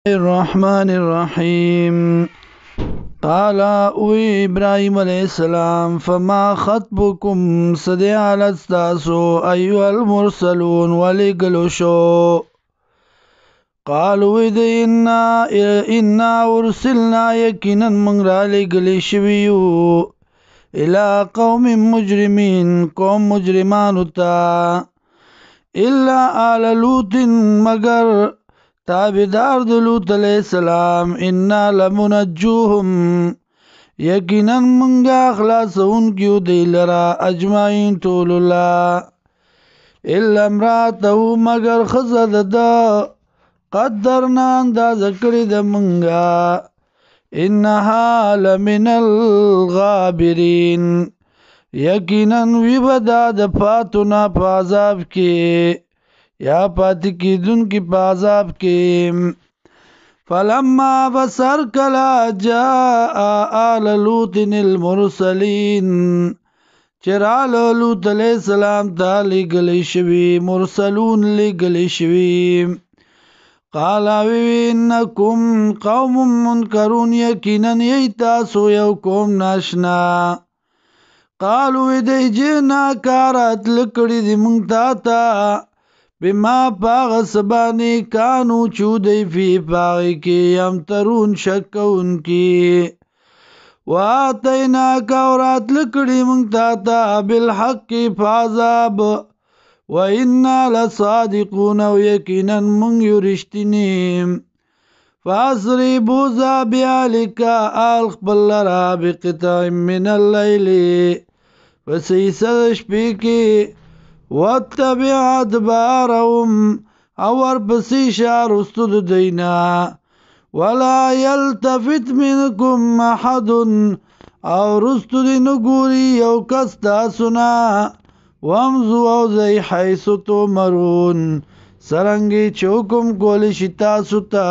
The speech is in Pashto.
الرحمن الرحیم قال او ابراهیم علیہ السلام فما خطبكم صدی على استاسو ایها المرسلون ولګلو شو قالوا انا ارسلنا یقینا من را لګلی شویو الى قوم مجرمین قوم مجرمان تا الا آل لوط مگر تابدار د لوط علیہ السلام انا لمنجوهم یقینا منگا خلاصون کیو دی لرا اجمعین طول اللہ الا امراته مگر خزد دا قدرنا انداز کری دا منگا انها لمن الغابرین یقینا وی بدا د پاتونا پازاب کی یا پاتی کی دن کی پازاب کی فلما بسر کلا جاء آل لوط المرسلین چرال لوط علیہ السلام تا لگلی شوی مرسلون لگلی شوی قالا وی انکم قوم منکرون یقینا یتاسو یو قوم ناشنا قالو دی جنا کارت لکڑی دی منگتا تا بما پاغ سبانی کانو چودی فی پاغی کی یمترون شکون کی واتینا کورات لکڑی منگتا تا بالحق فعذاب وإنا لصادقون ويقينا من يرشتنيم فاسری بوزا بیالکا آلخ بلرا بقطع من الليل وسیسد شپیکی واتبع ادبارهم اور پسی شارستد دینا ولا يلتفت منكم احد او رستد نگوری یو کستا سنا وامزو او زی حیث تمرون سرنگی چوکم کولی شتا ستا